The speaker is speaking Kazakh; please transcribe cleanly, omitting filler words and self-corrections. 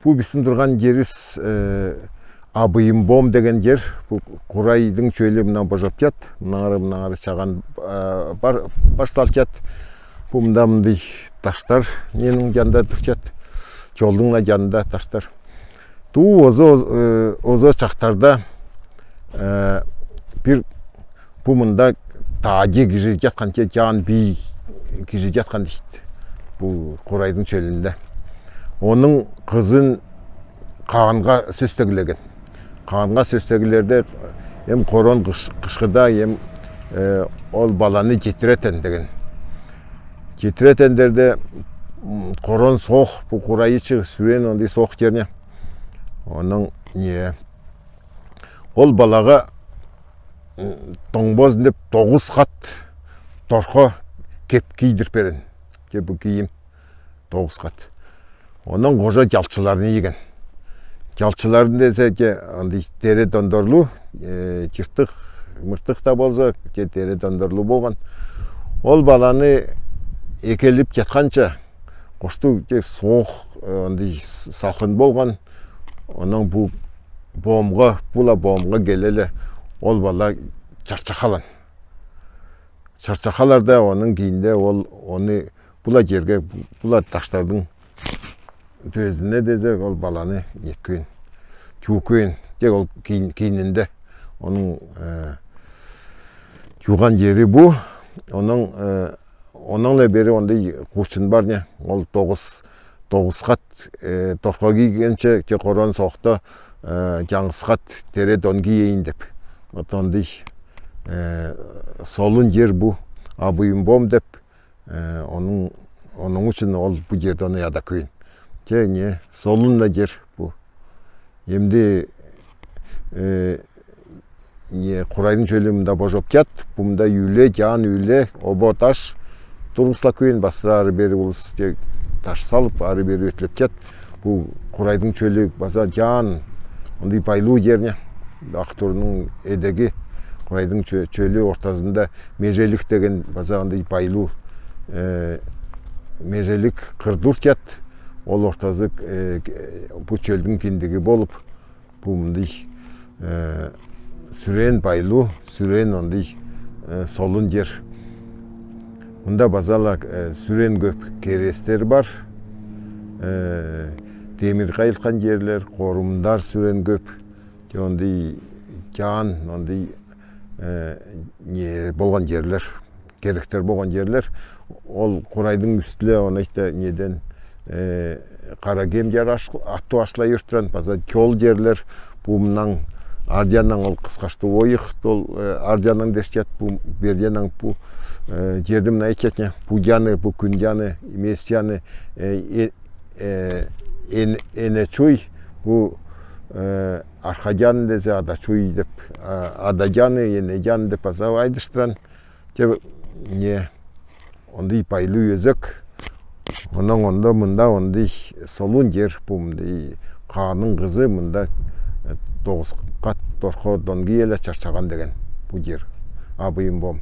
Bu bizim durgan жерис Абыйым бом деген жер, bu Құрайдың çölü мына божап жат, мынары чаган башталчат. Bu мындай таштар ненің жанында тұрчат, жолдың жанында таштар. Туу озо чактарда bir bu мында тааje киши жатканча жан бий киши жаткан дейт. Bu Құрайдың çölünde. Onun kızın Kağanға сөстөгүлөгөн. Kağanға сөстөгүлөрдө hem корон кышкыда hem ол баланы жетиретін деген. Жетиретендерде корон соқ, bu Құрайы сүрен ондай соқ жеріне. Оның не? Ол балаға тоңбоз деп 9 қат торқо кеп кийдіріп берін. Бұл киім 9 қат. Onun қожа жалчыларын еген. Жалчыларын десе дері дондорлу, жыртық, мыртық да болса, дері дондорлу болған. Ол баланы екеліп жатқанша, қошты соқ, салқын болған. Оның бұла бомға келелі, ол бала чарчақалан. Чарчақаларда оның кейінде оны бұла жерге, бұла таштардың төзіне дезе ол баланы неткөйін, күйкөйін, дек ол кейінінде оның күйған жері бұ, оныңла бері ондай құшын бар не, ол 9 қат торқа кейгенше корон соқты жаңыз қат тере дон кейейін деп. Ондай солын жер бұ, Абыйым бом деп, оның үшін ол бұ жерді оны яда көйін. Не солунна жер bu. Емде не Құрайдың çölü божоп жат, бұмда үйле, жан үйле, обо таш тұрғысла көйін басыра ары бері болыс таш салып, ары бері өтіліп жат. Бұл Құрайдың çölü баса жан, ондай байлу жеріне, Ақтұрының едегі Құрайдың çölü ортасында межелік деген баса ондай байлу межелік қырдур жат. Ол ортазы bu çölдің кендігі болып, bu мындай сүрен байлу, сүрен ондай солын жер. Мұнда базала сүрен көп керестер бар, темір қайылқан жерлер, қорымдар сүрен көп, ондай жан, ондай болған жерлер, керектер болған жерлер. Ол Құрайдың үстілі, оны айтты неден Қарагем жер атту ашыла ертірен, база көл жерлер, бұмнан ардиянан ол қысқашты ойық, ардиянан дешчет, берденан жердім найкетне, бұдяны, күндяны, месяны, енечуй, архадяны дезе, адачуй деп, ададяны, енедяны деп база айдыштыран, ондай байлы өзік. Оның мұнда ондай солун жер, бұмдай қағының қызы мұнда 9 қат торқо донғы елі чарчаған деген бұл жер. Абыйым бом.